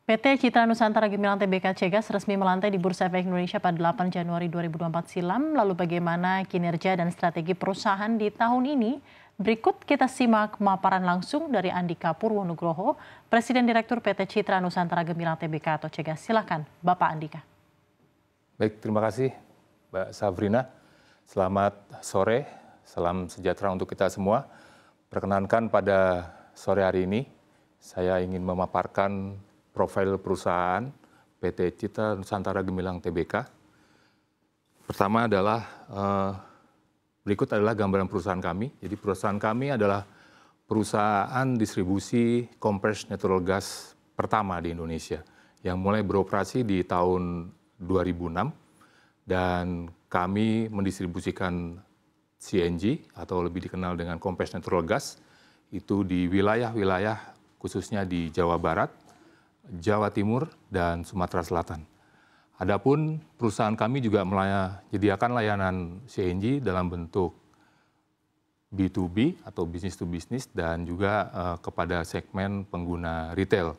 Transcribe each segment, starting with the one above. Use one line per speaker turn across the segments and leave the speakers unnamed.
PT Citra Nusantara Gemilang Tbk Cegas resmi melantai di Bursa Efek Indonesia pada 8 Januari 2024 silam. Lalu bagaimana kinerja dan strategi perusahaan di tahun ini? Berikut kita simak pemaparan langsung dari Andika Purwonugroho, Presiden Direktur PT Citra Nusantara Gemilang Tbk atau Cegas. Silakan, Bapak Andika.
Baik, terima kasih Mbak Sabrina. Selamat sore, salam sejahtera untuk kita semua. Perkenankan pada sore hari ini, saya ingin memaparkan profil perusahaan PT Citra Nusantara Gemilang Tbk. Pertama adalah, berikut adalah gambaran perusahaan kami. Jadi perusahaan kami adalah perusahaan distribusi compressed natural gas pertama di Indonesia yang mulai beroperasi di tahun 2006 dan kami mendistribusikan CNG atau lebih dikenal dengan compressed natural gas itu di wilayah-wilayah khususnya di Jawa Barat, Jawa Timur, dan Sumatera Selatan. Adapun perusahaan kami juga menyediakan layanan CNG dalam bentuk B2B atau business to business dan juga kepada segmen pengguna retail.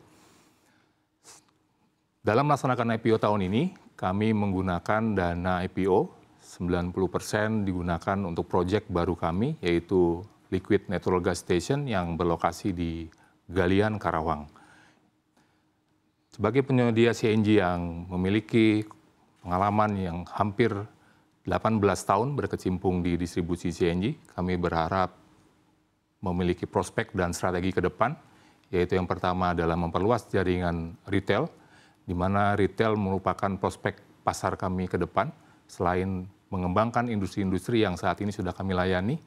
Dalam melaksanakan IPO tahun ini, kami menggunakan dana IPO 90% digunakan untuk proyek baru kami, yaitu Liquid Natural Gas Station yang berlokasi di Galian, Karawang. Sebagai penyedia CNG yang memiliki pengalaman yang hampir 18 tahun berkecimpung di distribusi CNG, kami berharap memiliki prospek dan strategi ke depan, yaitu yang pertama adalah memperluas jaringan retail, di mana retail merupakan prospek pasar kami ke depan, selain mengembangkan industri-industri yang saat ini sudah kami layani,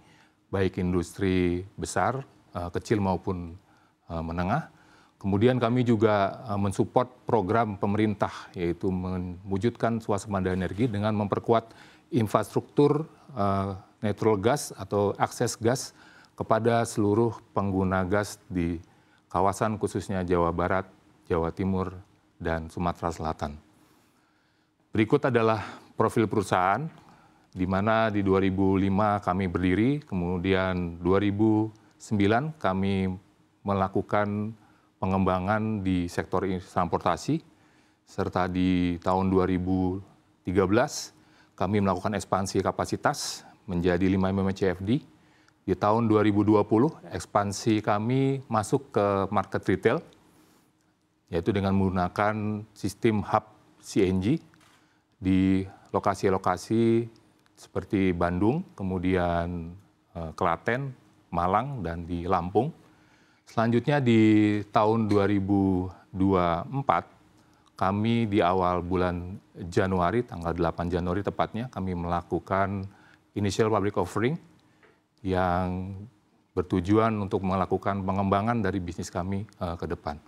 baik industri besar, kecil maupun menengah. Kemudian kami juga mensupport program pemerintah, yaitu mewujudkan swasembada energi dengan memperkuat infrastruktur natural gas atau akses gas kepada seluruh pengguna gas di kawasan khususnya Jawa Barat, Jawa Timur, dan Sumatera Selatan. Berikut adalah profil perusahaan, di mana di 2005 kami berdiri, kemudian 2009 kami melakukan pengembangan di sektor transportasi, serta di tahun 2013 kami melakukan ekspansi kapasitas menjadi 5 mmCFD. Di tahun 2020 ekspansi kami masuk ke market retail, yaitu dengan menggunakan sistem hub CNG di lokasi-lokasi seperti Bandung, kemudian Klaten, Malang, dan di Lampung. Selanjutnya di tahun 2024, kami di awal bulan Januari, tanggal 8 Januari tepatnya, kami melakukan initial public offering yang bertujuan untuk melakukan pengembangan dari bisnis kami ke depan.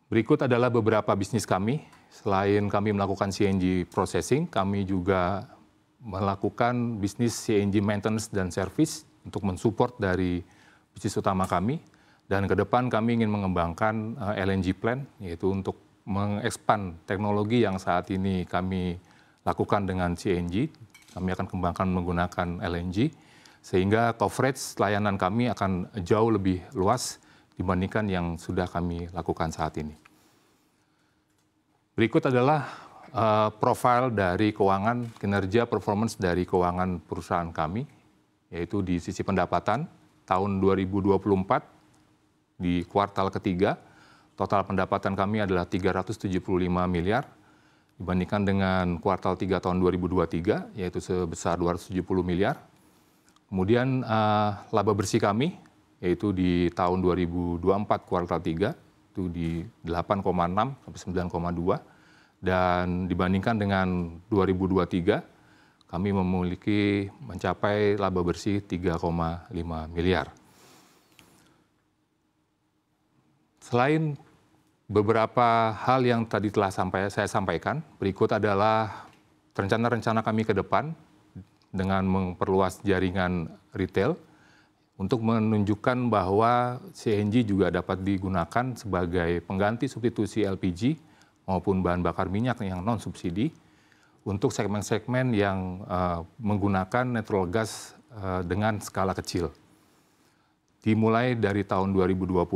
Berikut adalah beberapa bisnis kami. Selain kami melakukan CNG processing, kami juga melakukan bisnis CNG maintenance dan service untuk mensupport dari bisnis utama kami, dan ke depan kami ingin mengembangkan LNG plant, yaitu untuk mengekspand teknologi yang saat ini kami lakukan dengan CNG. Kami akan kembangkan menggunakan LNG, sehingga coverage layanan kami akan jauh lebih luas dibandingkan yang sudah kami lakukan saat ini. Berikut adalah profil dari keuangan, kinerja performance dari keuangan perusahaan kami, yaitu di sisi pendapatan, tahun 2024 di kuartal ketiga, total pendapatan kami adalah 375 miliar, dibandingkan dengan kuartal 3 tahun 2023, yaitu sebesar 270 miliar. Kemudian laba bersih kami, yaitu di tahun 2024 kuartal 3, itu di 8,6 sampai 9,2, dan dibandingkan dengan 2023, kami memiliki mencapai laba bersih 3,5 miliar. Selain beberapa hal yang tadi telah saya sampaikan, berikut adalah rencana-rencana kami ke depan dengan memperluas jaringan retail untuk menunjukkan bahwa CNG juga dapat digunakan sebagai pengganti substitusi LPG maupun bahan bakar minyak yang non-subsidi untuk segmen-segmen yang menggunakan natural gas dengan skala kecil. Dimulai dari tahun 2020,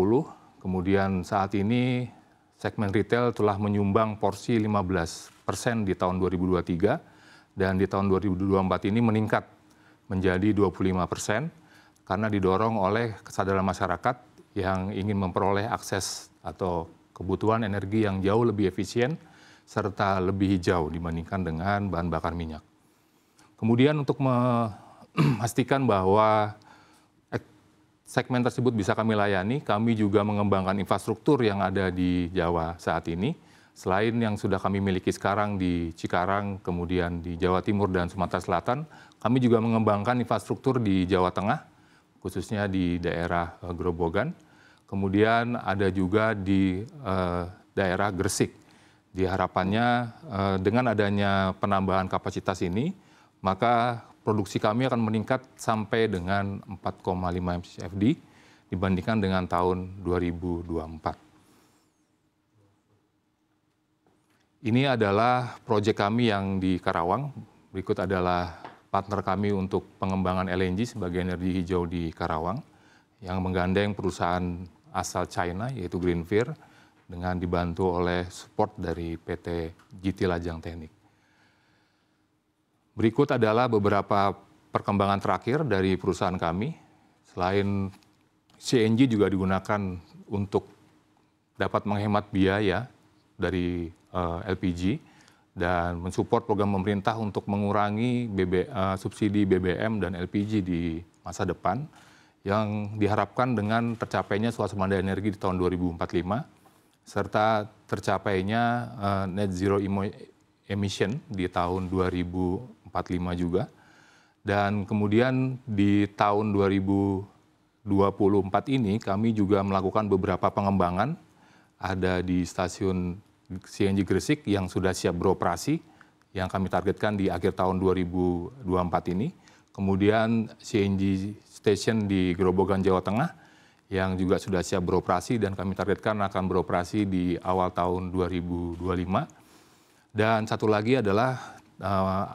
Kemudian saat ini segmen retail telah menyumbang porsi 15% di tahun 2023 dan di tahun 2024 ini meningkat menjadi 25% karena didorong oleh kesadaran masyarakat yang ingin memperoleh akses atau kebutuhan energi yang jauh lebih efisien serta lebih hijau dibandingkan dengan bahan bakar minyak. Kemudian untuk memastikan bahwa segmen tersebut bisa kami layani, kami juga mengembangkan infrastruktur yang ada di Jawa saat ini. Selain yang sudah kami miliki sekarang di Cikarang, kemudian di Jawa Timur dan Sumatera Selatan, kami juga mengembangkan infrastruktur di Jawa Tengah, khususnya di daerah Grobogan. Kemudian ada juga di daerah Gresik. Harapannya dengan adanya penambahan kapasitas ini, maka produksi kami akan meningkat sampai dengan 4,5 MCFD dibandingkan dengan tahun 2024. Ini adalah proyek kami yang di Karawang. Berikut adalah partner kami untuk pengembangan LNG sebagai energi hijau di Karawang yang menggandeng perusahaan asal China yaitu Greenfir dengan dibantu oleh support dari PT GT Lajang Teknik. Berikut adalah beberapa perkembangan terakhir dari perusahaan kami. Selain CNG juga digunakan untuk dapat menghemat biaya dari LPG dan mensupport program pemerintah untuk mengurangi subsidi BBM dan LPG di masa depan yang diharapkan dengan tercapainya swasembada energi di tahun 2045 serta tercapainya net zero emission di tahun 2045 juga. Dan kemudian di tahun 2024 ini kami juga melakukan beberapa pengembangan. Ada di stasiun CNG Gresik yang sudah siap beroperasi, yang kami targetkan di akhir tahun 2024 ini. Kemudian CNG Station di Grobogan, Jawa Tengah, yang juga sudah siap beroperasi dan kami targetkan akan beroperasi di awal tahun 2025. Dan satu lagi adalah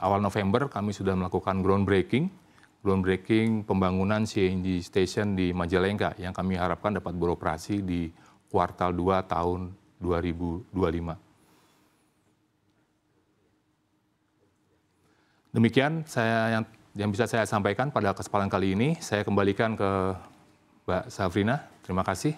awal November kami sudah melakukan groundbreaking pembangunan CNG Station di Majalengka yang kami harapkan dapat beroperasi di kuartal 2 tahun 2025. Demikian yang bisa saya sampaikan pada kesempatan kali ini. Saya kembalikan ke Mbak Safrina. Terima kasih.